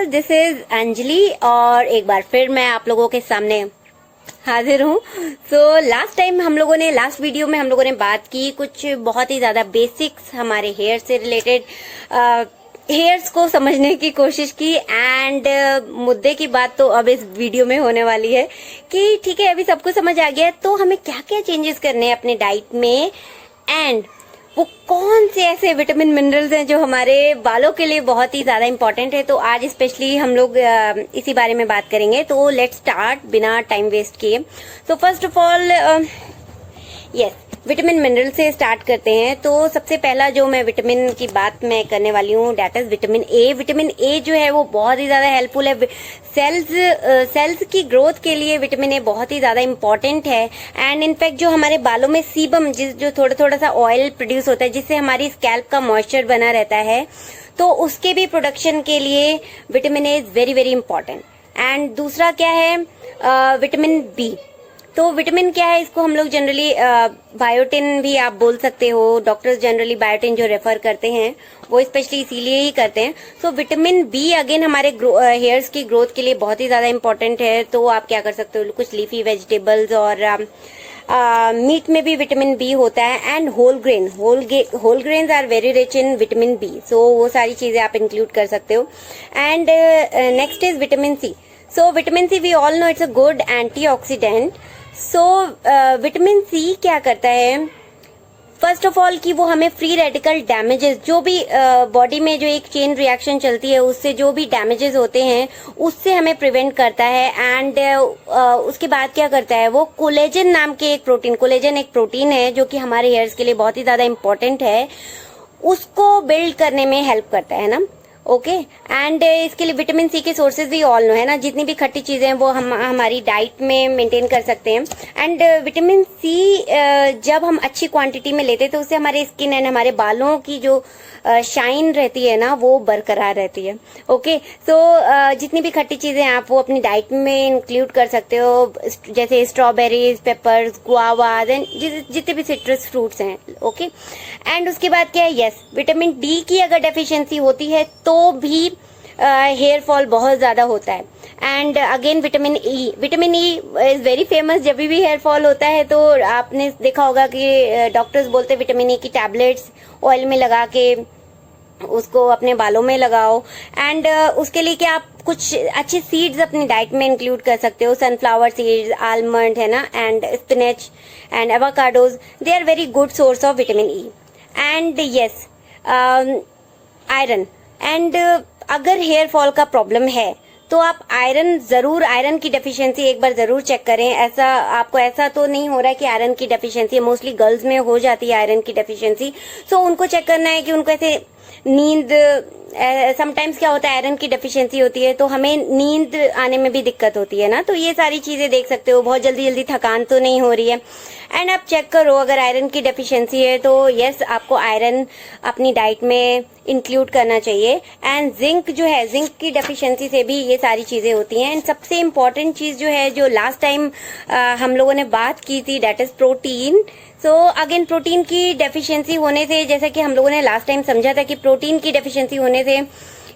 This is Anjali और एक बार फिर मैं आप लोगों के सामने हाजिर हूँ। सो लास्ट वीडियो में हम लोगों ने बात की कुछ बहुत ही ज्यादा बेसिक्स हमारे हेयर से रिलेटेड हेयर्स को समझने की कोशिश की एंड मुद्दे की बात तो अब इस वीडियो में होने वाली है कि ठीक है, अभी सब कुछ समझ आ गया तो हमें क्या क्या चेंजेस करने हैं अपने डाइट में एंड वो कौन से ऐसे विटामिन मिनरल्स हैं जो हमारे बालों के लिए बहुत ही ज्यादा इंपॉर्टेंट है। तो आज स्पेशली हम लोग इसी बारे में बात करेंगे। तो लेट्स स्टार्ट बिना टाइम वेस्ट किए। तो first of all vitamin mineral से स्टार्ट करते हैं। तो सबसे पहला जो मैं विटामिन की बात मैं करने वाली हूँ that is vitamin A. Vitamin A जो है वो बहुत ही ज्यादा हेल्पफुल है सेल्स की ग्रोथ के लिए। विटामिन ए बहुत ही ज्यादा इंपॉर्टेंट है एंड इनफैक्ट जो हमारे बालों में सीबम जो थोड़ा सा ऑयल प्रोड्यूस होता है जिससे हमारी स्कैल्प का मॉइस्चर बना रहता है, तो उसके भी प्रोडक्शन के लिए vitamin A is very very important. And दूसरा क्या है, विटामिन बी। तो विटामिन क्या है, इसको हम लोग जनरली बायोटिन भी आप बोल सकते हो। डॉक्टर्स जनरली बायोटिन जो रेफर करते हैं वो स्पेशली इसीलिए ही करते हैं। सो विटामिन बी अगेन हमारे हेयर्स की ग्रोथ के लिए बहुत ही ज्यादा इंपॉर्टेंट है। तो आप क्या कर सकते हो, कुछ लीफी वेजिटेबल्स और मीट में भी विटामिन बी होता है and whole grains are very rich in vitamin B. So वो सारी चीजें आप इंक्लूड कर सकते हो। And next is vitamin C. So vitamin C we all know it's a good antioxidant. So vitamin C क्या करता है, फर्स्ट ऑफ ऑल कि वो हमें फ्री रेडिकल डैमेजेस, जो भी बॉडी में जो एक चेन रिएक्शन चलती है उससे जो भी डैमेजेस होते हैं उससे हमें प्रिवेंट करता है। एंड उसके बाद क्या करता है, वो कोलेजन नाम के एक प्रोटीन है जो कि हमारे हेयर्स के लिए बहुत ही ज्यादा इंपॉर्टेंट है, उसको बिल्ड करने में हेल्प करता है ना। ओके एंड इसके लिए विटामिन सी के सोर्सेज भी ऑल नो है ना, जितनी भी खट्टी चीजें हैं वो हम हमारी डाइट में मेंटेन कर सकते हैं। एंड विटामिन सी जब हम अच्छी क्वांटिटी में लेते हैं तो उससे हमारे स्किन एंड हमारे बालों की जो शाइन रहती है ना वो बरकरार रहती है। ओके सो जितनी भी खट्टी चीजें आप वो अपनी डाइट में इंक्लूड कर सकते हो, जैसे स्ट्रॉबेरीज, पेपर्स, गुआवाज एंड जितने भी सिट्रस फ्रूट्स हैं। ओके एंड उसके बाद क्या है, यस विटामिन डी की अगर डेफिशिएंसी होती है तो भी हेयर फॉल बहुत ज्यादा होता है। And again vitamin E is very famous. जब भी हेयर फॉल होता है तो आपने देखा होगा कि डॉक्टर्स बोलते हैं विटामिन ई की टैबलेट्स ऑयल में लगा के उसको अपने बालों में लगाओ। एंड उसके लिए क्या आप कुछ अच्छी सीड्स अपनी डाइट में इंक्लूड कर सकते हो, सनफ्लावर सीड्स, आलमंड है ना, and spinach and avocados, they are very good source of vitamin E. And yes iron. And अगर हेयर फॉल का प्रॉब्लम है तो आप आयरन की डेफिशिएंसी एक बार जरूर चेक करें। आपको ऐसा तो नहीं हो रहा है कि आयरन की डेफिशिएंसी, मोस्टली गर्ल्स में हो जाती है आयरन की डेफिशिएंसी। सो उनको चेक करना है कि उनको ऐसे नींद, समटाइम्स क्या होता है आयरन की डेफिशिएंसी होती है तो हमें नींद आने में भी दिक्कत होती है ना, तो ये सारी चीजें देख सकते हो। बहुत जल्दी थकान तो नहीं हो रही है एंड आप चेक करो अगर आयरन की डेफिशिएंसी है तो यस आपको आयरन अपनी डाइट में इंक्लूड करना चाहिए। एंड जिंक जो है, जिंक की डेफिशिएंसी से भी ये सारी चीजें होती हैं। एंड सबसे इम्पोर्टेंट चीज जो है, जो लास्ट टाइम हम लोगों ने बात की थी, that is protein. So again protein की डेफिशिएंसी होने से, जैसा कि हम लोगों ने लास्ट टाइम समझा था कि प्रोटीन की डेफिशिएंसी होने से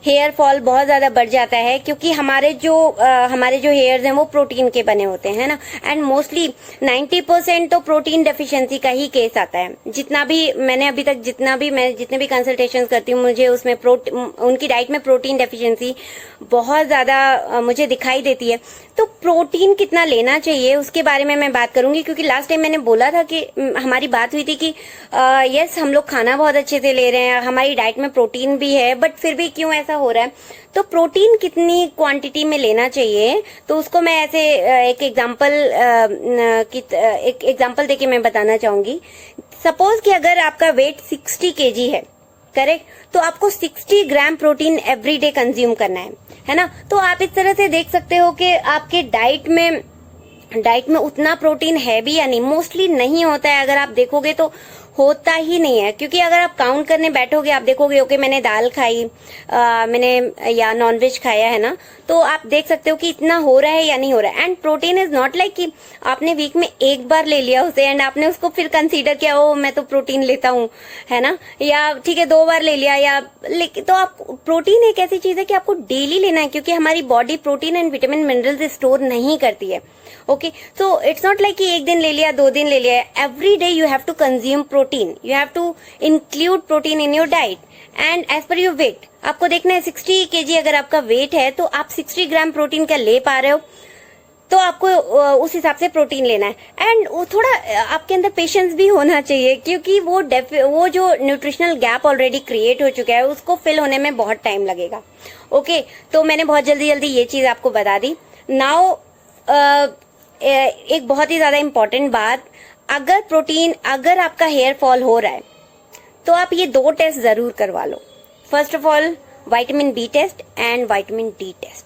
हेयर फॉल बहुत ज्यादा बढ़ जाता है, क्योंकि हमारे जो हेयर्स हैं वो प्रोटीन के बने होते हैं ना। एंड मोस्टली 90% तो प्रोटीन डेफिशिएंसी का ही केस आता है। जितना भी मैंने अभी तक जितने भी कंसल्टेशंस करती हूँ मुझे उसमें उनकी डाइट में प्रोटीन डेफिशिएंसी बहुत ज्यादा मुझे दिखाई देती है। तो प्रोटीन कितना लेना चाहिए उसके बारे में मैं बात करूंगी, क्योंकि लास्ट टाइम मैंने बोला था कि हमारी बात हुई थी कि यस हम लोग खाना बहुत अच्छे से ले रहे हैं, हमारी डाइट में प्रोटीन भी है, बट फिर भी क्यों ऐसा हो रहा है। तो प्रोटीन कितनी क्वांटिटी में लेना चाहिए, तो उसको मैं ऐसे एक एग्जांपल देके मैं बताना चाहूंगी। सपोज कि अगर आपका वेट 60 kg है, करेक्ट, तो आपको 60 gram protein every day consume करना है ना। तो आप इस तरह से देख सकते हो कि आपके डाइट में उतना प्रोटीन है भी या नहीं। मोस्टली नहीं होता है, अगर आप देखोगे तो होता ही नहीं है, क्योंकि अगर आप काउंट करने बैठोगे आप देखोगे ओके मैंने दाल खाई, मैंने या नॉनवेज खाया है ना, तो आप देख सकते हो कि इतना हो रहा है या नहीं हो रहा है। And protein is not like कि आपने वीक में एक बार ले लिया उसे एंड आपने उसको फिर कंसीडर किया ओ मैं तो प्रोटीन लेता हूँ, है ना, या ठीक है 2 बार ले लिया या तो आप प्रोटीन एक ऐसी चीज है कि आपको डेली लेना है, क्योंकि हमारी body protein and vitamin minerals store नहीं करती है। Okay, so it's not like कि 1 दिन ले लिया 2 दिन ले लिया, every day you have to consume protein, you have to include protein in your diet and as per your weight. आपको देखना है 60 kg अगर आपका वेट है तो आप 60 ग्राम प्रोटीन क्या ले पा रहे हो, तो आपको उस हिसाब से प्रोटीन लेना है। एंड थोड़ा आपके अंदर पेशेंस भी होना चाहिए, क्योंकि वो जो न्यूट्रिशनल गैप ऑलरेडी क्रिएट हो चुका है उसको फिल होने में बहुत टाइम लगेगा। ओके, तो मैंने बहुत जल्दी जल्दी ये चीज आपको बता दी। नाउ एक बहुत ही ज्यादा इंपॉर्टेंट बात, अगर आपका हेयर फॉल हो रहा है तो आप ये 2 टेस्ट जरूर करवा लो। First of all vitamin B test and vitamin D test,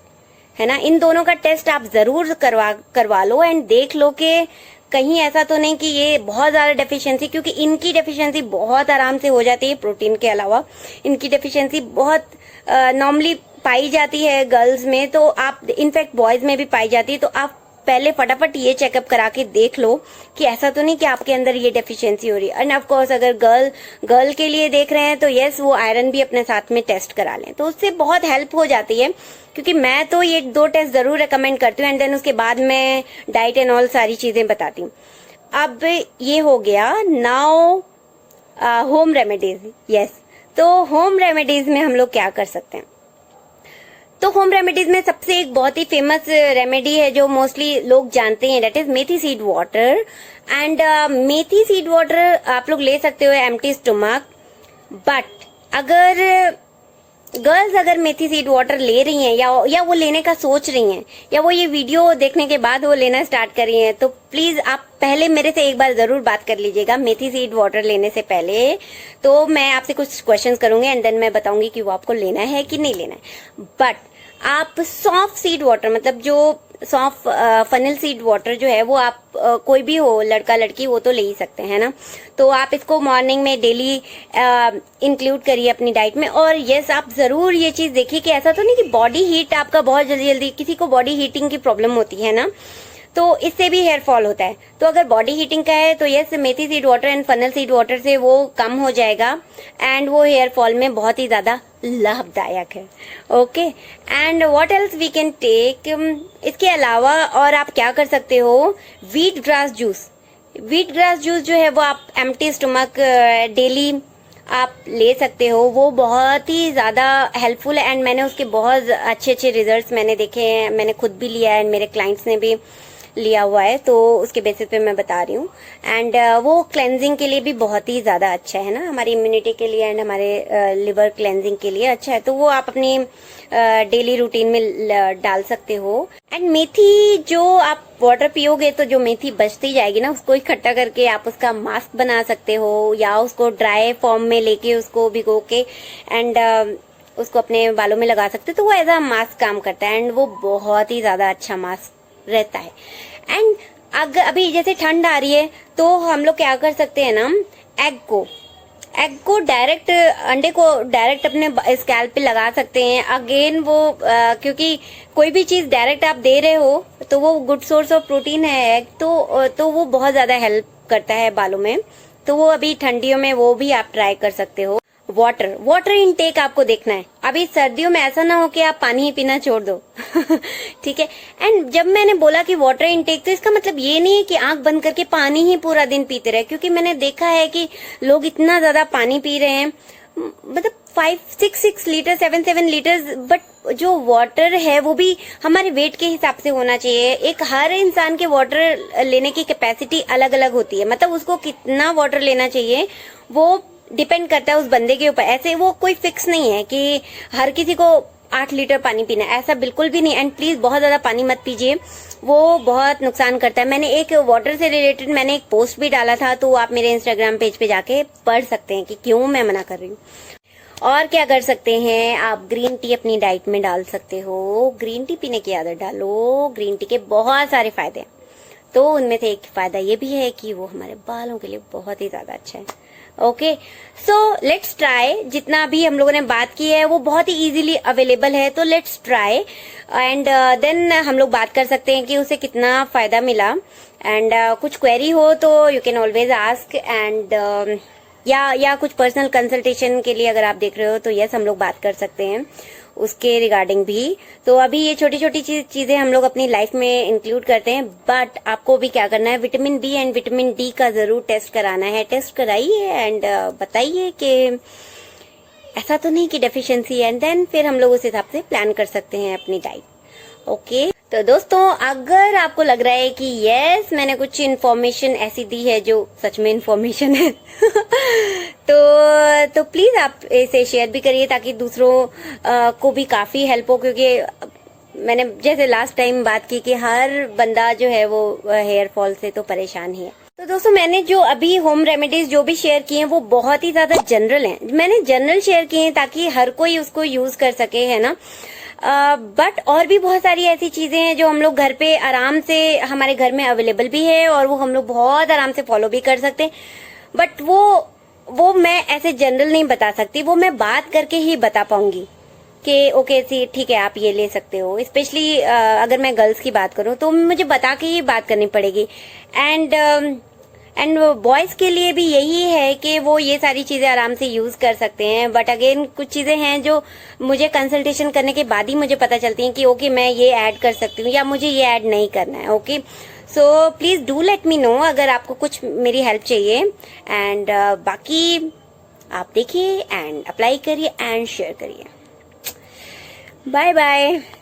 है ना, इन दोनों का टेस्ट आप जरूर करवा लो एंड देख लो कि कहीं ऐसा तो नहीं कि ये बहुत ज्यादा डेफिशिएंसी, क्योंकि इनकी डेफिशिएंसी बहुत आराम से हो जाती है, प्रोटीन के अलावा इनकी डेफिशिएंसी बहुत नॉर्मली पाई जाती है गर्ल्स में, तो आप इनफैक्ट बॉयज में भी पाई जाती है। तो आप पहले फटाफट ये चेकअप करा के देख लो कि ऐसा तो नहीं कि आपके अंदर ये डेफिशिएंसी हो रही है। एंड ऑफ कोर्स अगर गर्ल के लिए देख रहे हैं तो यस वो आयरन भी अपने साथ में टेस्ट करा लें, तो उससे बहुत हेल्प हो जाती है। क्योंकि मैं तो ये 2 टेस्ट जरूर रेकमेंड करती हूँ एंड देन उसके बाद मैं डाइट एंड ऑल सारी चीजें बताती हूँ। अब ये हो गया नाउ होम रेमेडीज। यस, तो होम रेमेडीज में हम लोग क्या कर सकते हैं, तो होम रेमेडीज में सबसे एक बहुत ही फेमस रेमेडी है जो मोस्टली लोग जानते हैं, that is methi seed water. And methi seed water आप लोग ले सकते हो एम्प्टी स्टमक, बट अगर गर्ल्स अगर मेथी सीड वाटर ले रही हैं या वो लेने का सोच रही हैं या वो ये वीडियो देखने के बाद वो लेना स्टार्ट कर रही हैं, तो प्लीज आप पहले मेरे से एक बार जरूर बात कर लीजिएगा मेथी सीड वाटर लेने से पहले। तो मैं आपसे कुछ क्वेश्चंस करूंगी एंड देन मैं बताऊंगी कि वो आपको लेना है कि नहीं लेना है। बट आप सॉफ्ट सीड वाटर, मतलब जो सॉफ्ट फनल सीड वाटर जो है वो आप कोई भी हो, लड़का लड़की, वो तो ले ही सकते हैं ना। तो आप इसको मॉर्निंग में डेली इंक्लूड करिए अपनी डाइट में। और यस, आप जरूर ये चीज देखिए कि ऐसा तो नहीं कि बॉडी हीट आपका बहुत जल्दी जल्दी, किसी को बॉडी हीटिंग की प्रॉब्लम होती है ना, तो इससे भी हेयर फॉल होता है। तो अगर बॉडी हीटिंग का है तो yes methi seed water and funnel seed water से वो कम हो जाएगा एंड वो हेयर फॉल में बहुत ही ज्यादा लाभदायक है। Okay, and what else we can take, इसके अलावा और आप क्या कर सकते हो, wheat grass juice. Wheat grass juice जो है वो आप एम्प्टी स्टमक डेली आप ले सकते हो, वो बहुत ही ज्यादा हेल्पफुल है एंड मैंने उसके बहुत अच्छे अच्छे रिजल्ट्स मैंने देखे हैं, मैंने खुद भी लिया है एंड मेरे क्लाइंट्स ने भी लिया हुआ है, तो उसके बेसिस पे मैं बता रही हूँ। एंड वो क्लेंजिंग के लिए भी बहुत ही ज्यादा अच्छा है ना, हमारी इम्यूनिटी के लिए एंड हमारे लिवर क्लेंजिंग के लिए अच्छा है, तो वो आप अपनी डेली रूटीन में डाल सकते हो। एंड मेथी जो आप वाटर पियोगे तो जो मेथी बचती जाएगी ना, उसको इकट्ठा करके आप उसका मास्क बना सकते हो या उसको ड्राई फॉर्म में लेके उसको भिगो के एंड उसको अपने बालों में लगा सकते हो, तो वो एज अ मास्क काम करता है एंड वो बहुत ही ज्यादा अच्छा मास्क रहता है। एंड अगर अभी जैसे ठंड आ रही है तो हम लोग क्या कर सकते हैं ना, एग को डायरेक्ट, अंडे को डायरेक्ट अपने स्कैल्प पे लगा सकते हैं। अगेन वो क्योंकि कोई भी चीज डायरेक्ट आप दे रहे हो तो वो गुड सोर्स ऑफ प्रोटीन है एग, तो वो बहुत ज्यादा हेल्प करता है बालों में, तो वो अभी ठंडियों में वो भी आप ट्राई कर सकते हो। वाटर इनटेक आपको देखना है, अभी सर्दियों में ऐसा ना हो कि आप पानी ही पीना छोड़ दो ठीक है। एंड जब मैंने बोला कि वाटर इनटेक, तो इसका मतलब ये नहीं है कि आंख बंद करके पानी ही पूरा दिन पीते रहे, क्योंकि मैंने देखा है कि लोग इतना ज्यादा पानी पी रहे हैं, मतलब 5-6 लीटर 7 लीटर, बट जो वाटर है वो भी हमारे वेट के हिसाब से होना चाहिए। एक हर इंसान के वाटर लेने की कैपेसिटी अलग अलग होती है, मतलब उसको कितना वाटर लेना चाहिए वो डिपेंड करता है उस बंदे के ऊपर। ऐसे वो कोई फिक्स नहीं है कि हर किसी को 8 लीटर पानी पीना है, ऐसा बिल्कुल भी नहीं। एंड प्लीज बहुत ज्यादा पानी मत पीजिए, वो बहुत नुकसान करता है। मैंने एक वाटर से रिलेटेड मैंने एक पोस्ट भी डाला था, तो आप मेरे इंस्टाग्राम पेज पे जाके पढ़ सकते हैं कि क्यों मैं मना कर रही हूँ। और क्या कर सकते हैं, आप ग्रीन टी अपनी डाइट में डाल सकते हो, ग्रीन टी पीने की आदत डालो। ग्रीन टी के बहुत सारे फायदे हैं, तो उनमें से एक फायदा ये भी है कि वो हमारे बालों के लिए बहुत ही ज्यादा अच्छा है। Okay, so let's try. जितना भी हम लोगों ने बात की है वो बहुत ही इजीली अवेलेबल है, तो लेट्स ट्राई एंड देन हम लोग बात कर सकते हैं कि उसे कितना फायदा मिला। एंड कुछ क्वेरी हो तो you can always ask and या कुछ पर्सनल कंसल्टेशन के लिए अगर आप देख रहे हो तो यस, हम लोग बात कर सकते हैं उसके रिगार्डिंग भी। तो अभी ये छोटी छोटी चीजें हम लोग अपनी लाइफ में इंक्लूड करते हैं, बट आपको भी क्या करना है, vitamin B and vitamin D का जरूर टेस्ट कराना है। टेस्ट कराइए एंड बताइए कि ऐसा तो नहीं कि डेफिशिएंसी है, एंड देन फिर हम लोग उस हिसाब से प्लान कर सकते हैं अपनी डाइट। ओके, तो दोस्तों अगर आपको लग रहा है कि यस मैंने कुछ इन्फॉर्मेशन ऐसी दी है जो सच में इन्फॉर्मेशन है तो प्लीज आप इसे शेयर भी करिए ताकि दूसरों को भी काफी हेल्प हो, क्योंकि मैंने जैसे लास्ट टाइम बात की कि हर बंदा जो है वो हेयर फॉल से तो परेशान ही है। तो दोस्तों मैंने जो अभी होम रेमेडीज जो भी शेयर किए हैं वो बहुत ही ज्यादा जनरल हैं। मैंने जनरल शेयर किए हैं ताकि हर कोई उसको यूज कर सके, है ना। बट और भी बहुत सारी ऐसी चीजें हैं जो हम लोग घर पे आराम से, हमारे घर में अवेलेबल भी है और वो हम लोग बहुत आराम से फॉलो भी कर सकते हैं। बट वो मैं ऐसे जनरल नहीं बता सकती, वो मैं बात करके ही बता पाऊंगी कि ओके सी ठीक है आप ये ले सकते हो। स्पेशली अगर मैं गर्ल्स की बात करूं तो मुझे बता के ही बात करनी पड़ेगी। एंड बॉयज के लिए भी यही है कि वो ये सारी चीजें आराम से यूज कर सकते हैं। बट अगेन कुछ चीजें हैं जो मुझे कंसल्टेशन करने के बाद ही मुझे पता चलती हैं कि ओके मैं ये ऐड कर सकती हूँ या मुझे ये ऐड नहीं करना है। Okay, so please do let me know अगर आपको कुछ मेरी हेल्प चाहिए। एंड बाकी आप देखिए एंड अप्लाई करिए एंड शेयर करिए। Bye bye.